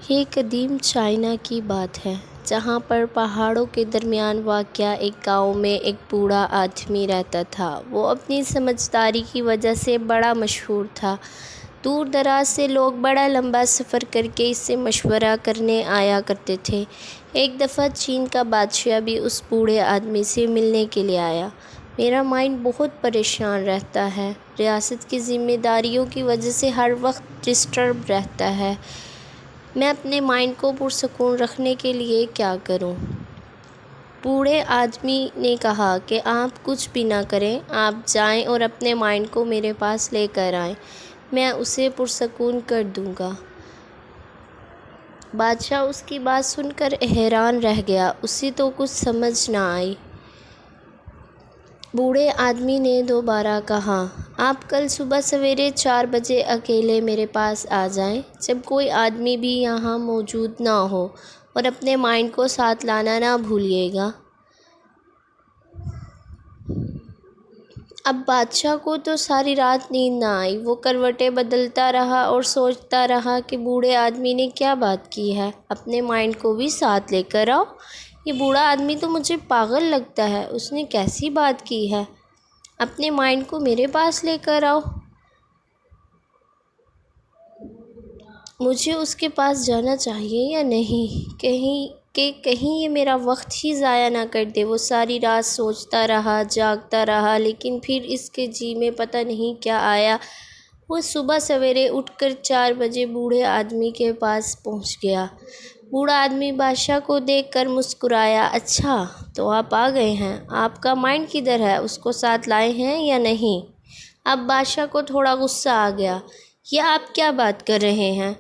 یہ قدیم چائنا کی بات ہے جہاں پر پہاڑوں کے درمیان واقع ایک گاؤں میں ایک بوڑھا آدمی رہتا تھا۔ وہ اپنی سمجھداری کی وجہ سے بڑا مشہور تھا۔ دور دراز سے لوگ بڑا لمبا سفر کر کے اس سے مشورہ کرنے آیا کرتے تھے۔ ایک دفعہ چین کا بادشاہ بھی اس بوڑھے آدمی سے ملنے کے لیے آیا۔ میرا مائنڈ بہت پریشان رہتا ہے، ریاست کی ذمہ داریوں کی وجہ سے ہر وقت ڈسٹرب رہتا ہے۔ میں اپنے مائنڈ کو پرسکون رکھنے کے لیے کیا کروں؟ بوڑھے آدمی نے کہا کہ آپ کچھ بھی نہ کریں، آپ جائیں اور اپنے مائنڈ کو میرے پاس لے کر آئیں، میں اسے پرسکون کر دوں گا۔ بادشاہ اس کی بات سن کر حیران رہ گیا، اسے تو کچھ سمجھ نہ آئی۔ بوڑھے آدمی نے دوبارہ کہا، آپ کل صبح سویرے 4 بجے اکیلے میرے پاس آ جائیں، جب کوئی آدمی بھی یہاں موجود نہ ہو، اور اپنے مائنڈ کو ساتھ لانا نہ بھولیے گا۔ اب بادشاہ کو تو ساری رات نیند نہ آئی، وہ کروٹیں بدلتا رہا اور سوچتا رہا کہ بوڑھے آدمی نے کیا بات کی ہے، اپنے مائنڈ کو بھی ساتھ لے کر آؤ۔ یہ بوڑھا آدمی تو مجھے پاگل لگتا ہے، اس نے کیسی بات کی ہے، اپنے مائنڈ کو میرے پاس لے کر آؤ۔ مجھے اس کے پاس جانا چاہیے یا نہیں، کہیں یہ میرا وقت ہی ضائع نہ کر دے۔ وہ ساری رات سوچتا رہا، جاگتا رہا، لیکن پھر اس کے جی میں پتہ نہیں کیا آیا۔ وہ صبح سویرے اٹھ کر 4 بجے بوڑھے آدمی کے پاس پہنچ گیا۔ بوڑھا آدمی بادشاہ کو دیکھ کر مسکرایا، اچھا تو آپ آ گئے ہیں، آپ کا مائنڈ کدھر ہے، اس کو ساتھ لائے ہیں یا نہیں؟ اب بادشاہ کو تھوڑا غصہ آ گیا، یہ آپ کیا بات کر رہے ہیں؟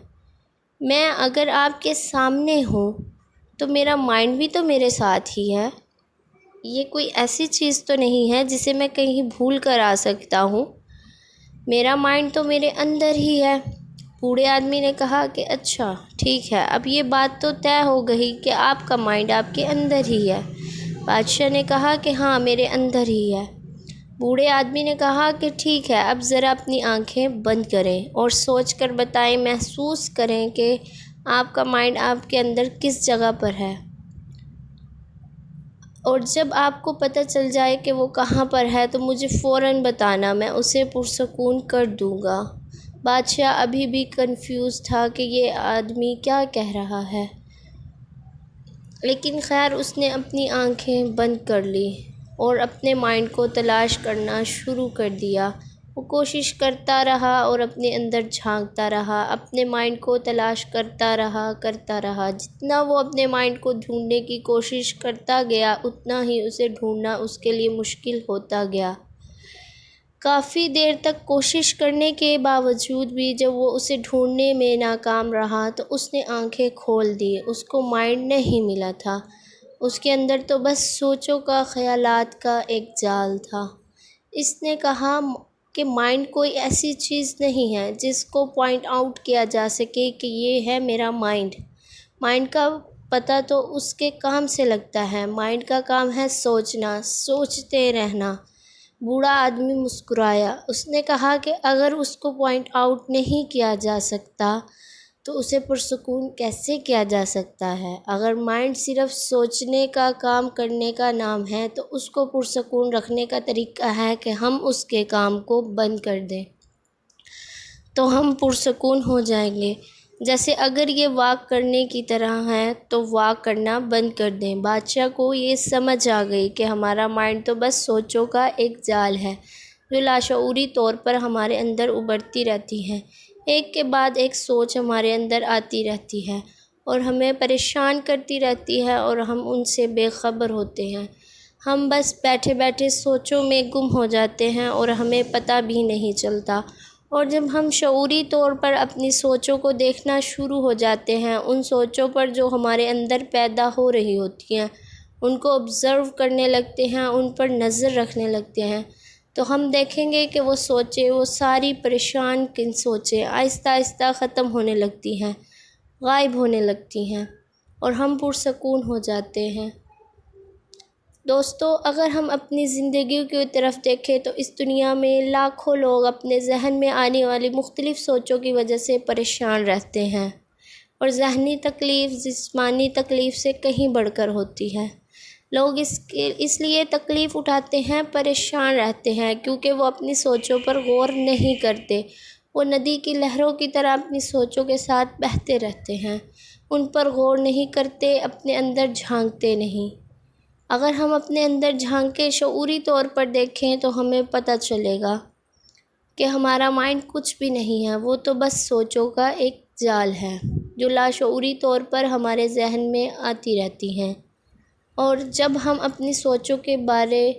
میں اگر آپ کے سامنے ہوں تو میرا مائنڈ بھی تو میرے ساتھ ہی ہے، یہ کوئی ایسی چیز تو نہیں ہے جسے میں کہیں بھول کر آ سکتا ہوں، میرا مائنڈ تو میرے اندر ہی ہے۔ بوڑھے آدمی نے کہا کہ اچھا ٹھیک ہے، اب یہ بات تو طے ہو گئی کہ آپ کا مائنڈ آپ کے اندر ہی ہے۔ بادشاہ نے کہا کہ ہاں میرے اندر ہی ہے۔ بوڑھے آدمی نے کہا کہ ٹھیک ہے، اب ذرا اپنی آنکھیں بند کریں اور سوچ کر بتائیں، محسوس کریں کہ آپ کا مائنڈ آپ کے اندر کس جگہ پر ہے، اور جب آپ کو پتہ چل جائے کہ وہ کہاں پر ہے تو مجھے فوراً بتانا، میں اسے پرسکون کر دوں گا۔ بادشاہ ابھی بھی کنفیوز تھا کہ یہ آدمی کیا کہہ رہا ہے، لیکن خیر اس نے اپنی آنکھیں بند کر لیں اور اپنے مائنڈ کو تلاش کرنا شروع کر دیا۔ وہ کوشش کرتا رہا اور اپنے اندر جھانکتا رہا، اپنے مائنڈ کو تلاش کرتا رہا۔ جتنا وہ اپنے مائنڈ کو ڈھونڈنے کی کوشش کرتا گیا، اتنا ہی اسے ڈھونڈنا اس کے لیے مشکل ہوتا گیا۔ کافی دیر تک کوشش کرنے کے باوجود بھی جب وہ اسے ڈھونڈنے میں ناکام رہا تو اس نے آنکھیں کھول دی، اس کو مائنڈ نہیں ملا تھا، اس کے اندر تو بس سوچوں کا، خیالات کا ایک جال تھا۔ اس نے کہا کہ مائنڈ کوئی ایسی چیز نہیں ہے جس کو پوائنٹ آؤٹ کیا جا سکے کہ یہ ہے میرا مائنڈ۔ مائنڈ کا پتہ تو اس کے کام سے لگتا ہے، مائنڈ کا کام ہے سوچنا، سوچتے رہنا۔ بوڑھا آدمی مسکرایا، اس نے کہا کہ اگر اس کو پوائنٹ آؤٹ نہیں کیا جا سکتا تو اسے پرسکون کیسے کیا جا سکتا ہے؟ اگر مائنڈ صرف سوچنے کا کام کرنے کا نام ہے تو اس کو پرسکون رکھنے کا طریقہ ہے کہ ہم اس کے کام کو بند کر دیں، تو ہم پرسکون ہو جائیں گے۔ جیسے اگر یہ واک کرنے کی طرح ہے تو واک کرنا بند کر دیں۔ بادشاہ کو یہ سمجھ آ گئی کہ ہمارا مائنڈ تو بس سوچوں کا ایک جال ہے جو لاشعوری طور پر ہمارے اندر ابھرتی رہتی ہے، ایک کے بعد ایک سوچ ہمارے اندر آتی رہتی ہے اور ہمیں پریشان کرتی رہتی ہے، اور ہم ان سے بے خبر ہوتے ہیں۔ ہم بس بیٹھے بیٹھے سوچوں میں گم ہو جاتے ہیں اور ہمیں پتہ بھی نہیں چلتا، اور جب ہم شعوری طور پر اپنی سوچوں کو دیکھنا شروع ہو جاتے ہیں، ان سوچوں پر جو ہمارے اندر پیدا ہو رہی ہوتی ہیں، ان کو آبزرو کرنے لگتے ہیں، ان پر نظر رکھنے لگتے ہیں، تو ہم دیکھیں گے کہ وہ سوچیں، وہ ساری پریشان کن سوچیں آہستہ آہستہ ختم ہونے لگتی ہیں، غائب ہونے لگتی ہیں، اور ہم پرسکون ہو جاتے ہیں۔ دوستو، اگر ہم اپنی زندگی کی طرف دیکھیں تو اس دنیا میں لاکھوں لوگ اپنے ذہن میں آنے والی مختلف سوچوں کی وجہ سے پریشان رہتے ہیں۔ اور ذہنی تکلیف جسمانی تکلیف سے کہیں بڑھ کر ہوتی ہے۔ لوگ اس لیے تکلیف اٹھاتے ہیں، پریشان رہتے ہیں، کیونکہ وہ اپنی سوچوں پر غور نہیں کرتے۔ وہ ندی کی لہروں کی طرح اپنی سوچوں کے ساتھ بہتے رہتے ہیں، ان پر غور نہیں کرتے، اپنے اندر جھانکتے نہیں۔ اگر ہم اپنے اندر جھانکیں، شعوری طور پر دیکھیں تو ہمیں پتہ چلے گا کہ ہمارا مائنڈ کچھ بھی نہیں ہے، وہ تو بس سوچوں کا ایک جال ہے جو لاشعوری طور پر ہمارے ذہن میں آتی رہتی ہیں۔ اور جب ہم اپنی سوچوں کے بارے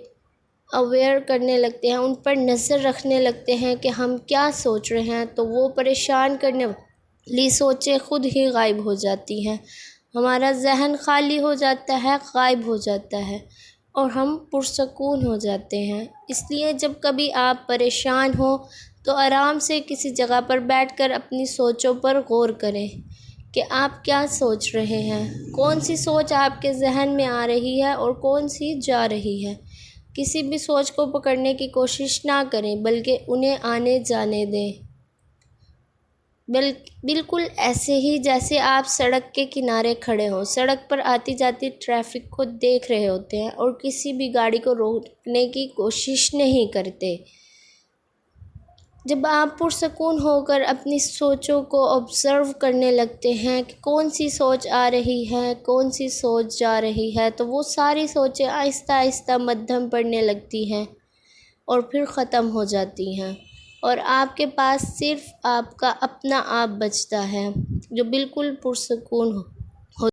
اویئر کرنے لگتے ہیں، ان پر نظر رکھنے لگتے ہیں کہ ہم کیا سوچ رہے ہیں، تو وہ پریشان کرنے والی سوچیں خود ہی غائب ہو جاتی ہیں۔ ہمارا ذہن خالی ہو جاتا ہے، غائب ہو جاتا ہے، اور ہم پرسکون ہو جاتے ہیں۔ اس لیے جب کبھی آپ پریشان ہوں تو آرام سے کسی جگہ پر بیٹھ کر اپنی سوچوں پر غور کریں کہ آپ کیا سوچ رہے ہیں، کون سی سوچ آپ کے ذہن میں آ رہی ہے اور کون سی جا رہی ہے۔ کسی بھی سوچ کو پکڑنے کی کوشش نہ کریں، بلکہ انہیں آنے جانے دیں۔ بالکل ایسے ہی جیسے آپ سڑک کے کنارے کھڑے ہوں، سڑک پر آتی جاتی ٹریفک کو دیکھ رہے ہوتے ہیں اور کسی بھی گاڑی کو روکنے کی کوشش نہیں کرتے۔ جب آپ پرسکون ہو کر اپنی سوچوں کو آبزرو کرنے لگتے ہیں کہ کون سی سوچ آ رہی ہے، کون سی سوچ جا رہی ہے، تو وہ ساری سوچیں آہستہ آہستہ مدھم پڑنے لگتی ہیں اور پھر ختم ہو جاتی ہیں، اور آپ کے پاس صرف آپ کا اپنا آپ بچتا ہے جو بالکل پرسکون